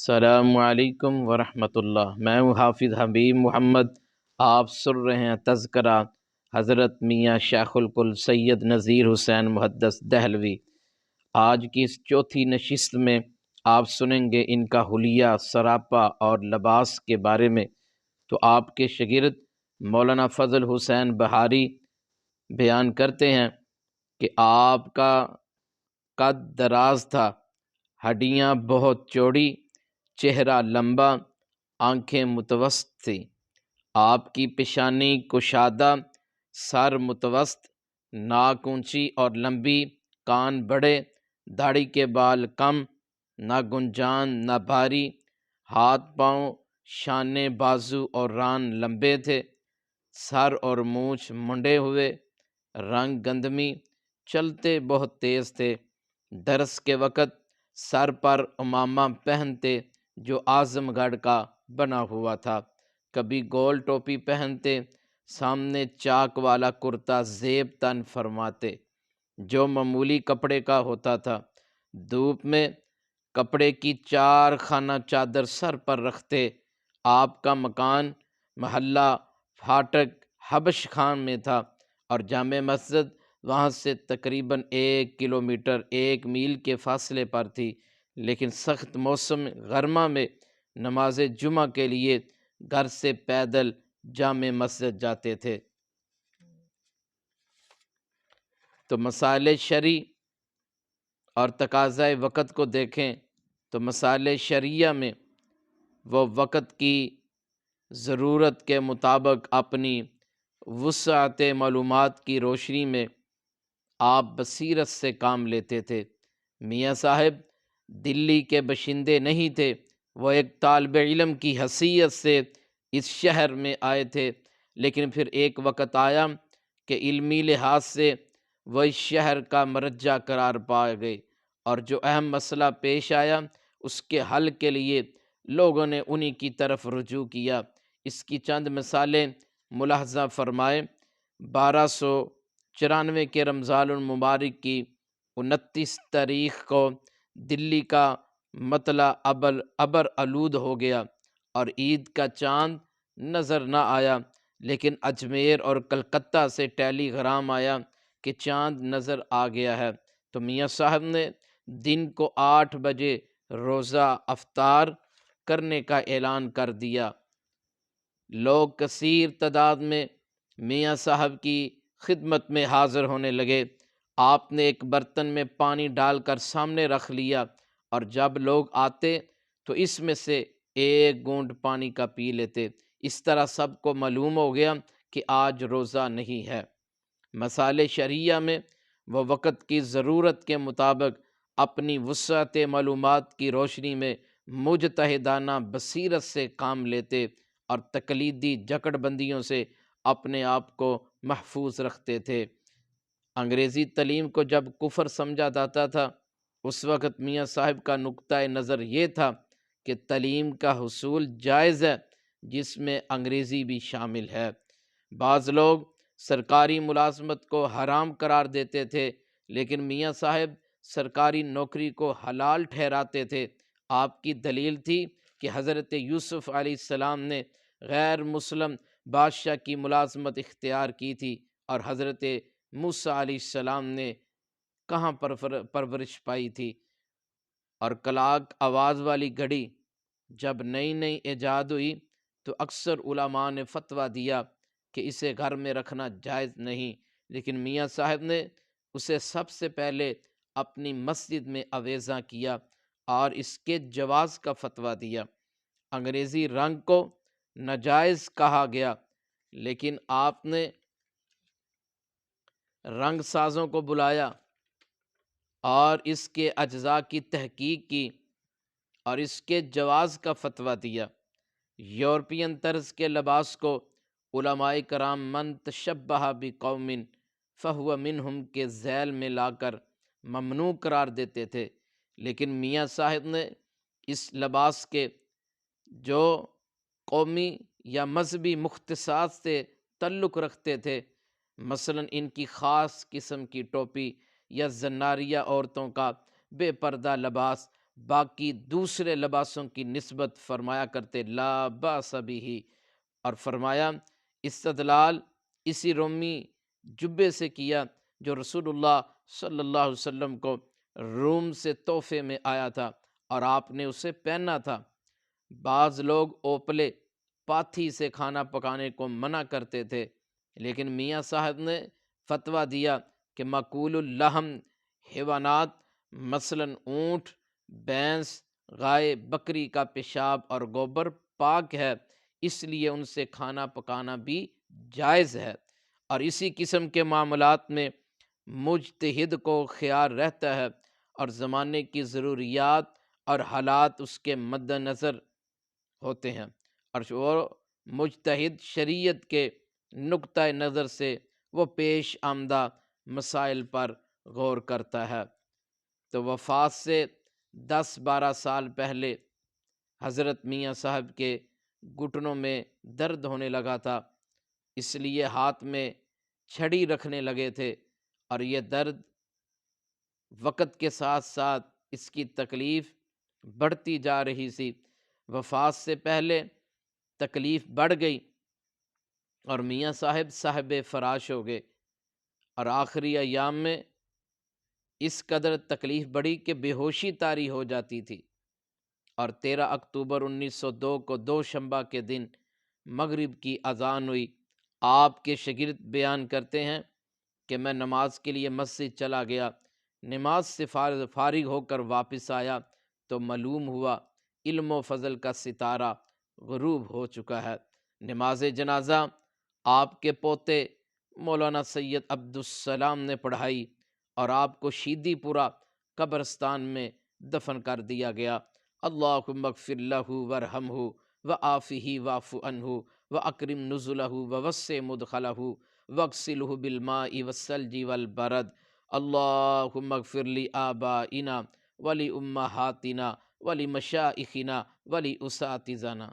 السلام علیکم ورحمۃ اللہ۔ میں ہوں حافظ حبیب محمد۔ آپ سن رہے ہیں تذکرہ حضرت میاں شیخ القل سید نذیر حسین محدث دہلوی۔ آج کی اس چوتھی نشست میں آپ سنیں گے ان کا حلیہ، سراپا اور لباس کے بارے میں۔ تو آپ کے شاگرد مولانا فضل حسین بہاری بیان کرتے ہیں کہ آپ کا قد دراز تھا، ہڈیاں بہت چوڑی، چہرہ لمبا، آنکھیں متوسط تھیں۔ آپ کی پیشانی کشادہ، سر متوسط، ناک اونچی اور لمبی، کان بڑے، داڑھی کے بال کم، نہ گنجان نہ بھاری، ہاتھ پاؤں، شانے، بازو اور ران لمبے تھے، سر اور مونچھ منڈے ہوئے، رنگ گندمی، چلتے بہت تیز تھے۔ درس کے وقت سر پر عمامہ پہنتے جو اعظم گڑھ کا بنا ہوا تھا، کبھی گول ٹوپی پہنتے، سامنے چاک والا کرتا زیب تن فرماتے جو معمولی کپڑے کا ہوتا تھا۔ دھوپ میں کپڑے کی 4 خانہ چادر سر پر رکھتے۔ آپ کا مکان محلہ پھاٹک حبش خان میں تھا اور جامع مسجد وہاں سے تقریباً 1 کلومیٹر 1 میل کے فاصلے پر تھی، لیکن سخت موسم گرما میں نماز جمعہ کے لیے گھر سے پیدل جامع مسجد جاتے تھے۔ تو مسائل شرعی اور تقاضۂ وقت کو دیکھیں تو مسائل شرعیہ میں وہ وقت کی ضرورت کے مطابق اپنی وسعت معلومات کی روشنی میں آپ بصیرت سے کام لیتے تھے۔ میاں صاحب دلی کے باشندے نہیں تھے، وہ ایک طالب علم کی حیثیت سے اس شہر میں آئے تھے، لیکن پھر ایک وقت آیا کہ علمی لحاظ سے وہ اس شہر کا مرجع قرار پا گئے، اور جو اہم مسئلہ پیش آیا اس کے حل کے لیے لوگوں نے انہی کی طرف رجوع کیا۔ اس کی چند مثالیں ملاحظہ فرمائیں۔ 1294 کے رمضان المبارک کی 29 تاریخ کو دلی کا مطلع ابر آلود ہو گیا اور عید کا چاند نظر نہ آیا، لیکن اجمیر اور کلکتہ سے ٹیلی گرام آیا کہ چاند نظر آ گیا ہے۔ تو میاں صاحب نے دن کو 8 بجے روزہ افطار کرنے کا اعلان کر دیا۔ لوگ کثیر تعداد میں میاں صاحب کی خدمت میں حاضر ہونے لگے۔ آپ نے ایک برتن میں پانی ڈال کر سامنے رکھ لیا، اور جب لوگ آتے تو اس میں سے 1 گھونٹ پانی کا پی لیتے۔ اس طرح سب کو معلوم ہو گیا کہ آج روزہ نہیں ہے۔ مسائل شرعیہ میں وہ وقت کی ضرورت کے مطابق اپنی وسعت معلومات کی روشنی میں مجتہدانہ بصیرت سے کام لیتے اور تقلیدی جکڑ بندیوں سے اپنے آپ کو محفوظ رکھتے تھے۔ انگریزی تعلیم کو جب کفر سمجھا جاتا تھا، اس وقت میاں صاحب کا نقطۂ نظر یہ تھا کہ تعلیم کا حصول جائز ہے جس میں انگریزی بھی شامل ہے۔ بعض لوگ سرکاری ملازمت کو حرام قرار دیتے تھے، لیکن میاں صاحب سرکاری نوکری کو حلال ٹھہراتے تھے۔ آپ کی دلیل تھی کہ حضرت یوسف علیہ السلام نے غیر مسلم بادشاہ کی ملازمت اختیار کی تھی، اور حضرت موسیٰ علیہ السلام نے کہاں پرورش پائی تھی۔ اور کلاک آواز والی گھڑی جب نئی نئی ایجاد ہوئی تو اکثر علماء نے فتویٰ دیا کہ اسے گھر میں رکھنا جائز نہیں، لیکن میاں صاحب نے اسے سب سے پہلے اپنی مسجد میں آویزاں کیا اور اس کے جواز کا فتویٰ دیا۔ انگریزی رنگ کو ناجائز کہا گیا، لیکن آپ نے رنگ سازوں کو بلایا اور اس کے اجزاء کی تحقیق کی اور اس کے جواز کا فتویٰ دیا۔ یورپین طرز کے لباس کو علماء کرام من تشبہ بقوم فہو منہم کے ذیل میں لا کر ممنوع قرار دیتے تھے، لیکن میاں صاحب نے اس لباس کے جو قومی یا مذہبی مختصات سے تعلق رکھتے تھے، مثلا ان کی خاص قسم کی ٹوپی یا زناریہ عورتوں کا بے پردہ لباس باقی دوسرے لباسوں کی نسبت فرمایا کرتے لا باس بہ، اور فرمایا استدلال اسی رومی جبے سے کیا جو رسول اللہ صلی اللہ علیہ وسلم کو روم سے تحفے میں آیا تھا اور آپ نے اسے پہنا تھا۔ بعض لوگ اوپلے پاتھی سے کھانا پکانے کو منع کرتے تھے، لیکن میاں صاحب نے فتویٰ دیا کہ مأکول اللحم حیوانات مثلاً اونٹ، بھینس، گائے، بکری کا پیشاب اور گوبر پاک ہے، اس لیے ان سے کھانا پکانا بھی جائز ہے، اور اسی قسم کے معاملات میں مجتہد کو خیال رہتا ہے اور زمانے کی ضروریات اور حالات اس کے مد نظر ہوتے ہیں، اور وہ مجتہد شریعت کے نقطۂ نظر سے وہ پیش آمدہ مسائل پر غور کرتا ہے۔ تو وفات سے 10-12 سال پہلے حضرت میاں صاحب کے گھٹنوں میں درد ہونے لگا تھا، اس لیے ہاتھ میں چھڑی رکھنے لگے تھے، اور یہ درد وقت کے ساتھ ساتھ اس کی تکلیف بڑھتی جا رہی تھی۔ وفات سے پہلے تکلیف بڑھ گئی اور میاں صاحب صاحب فراش ہو گئے، اور آخری ایام میں اس قدر تکلیف بڑھی کہ بے ہوشی طاری ہو جاتی تھی، اور 13 اکتوبر 1902 کو دوشنبہ کے دن مغرب کی اذان ہوئی۔ آپ کے شاگرد بیان کرتے ہیں کہ میں نماز کے لیے مسجد چلا گیا، نماز سے فارغ ہو کر واپس آیا تو معلوم ہوا علم و فضل کا ستارہ غروب ہو چکا ہے۔ نماز جنازہ آپ کے پوتے مولانا سید عبدالسلام نے پڑھائی، اور آپ کو شیدی پورہ قبرستان میں دفن کر دیا گیا۔ اللہم اغفر لہ ورحمہ وعافہ واعف عنہ واکرم نزلہ ووسع مدخلہ واغسلہ بالماء والثلج والبرد۔ اللہم اغفر لآبائنا ولأمہاتنا ولمشائخنا ولأساتذنا۔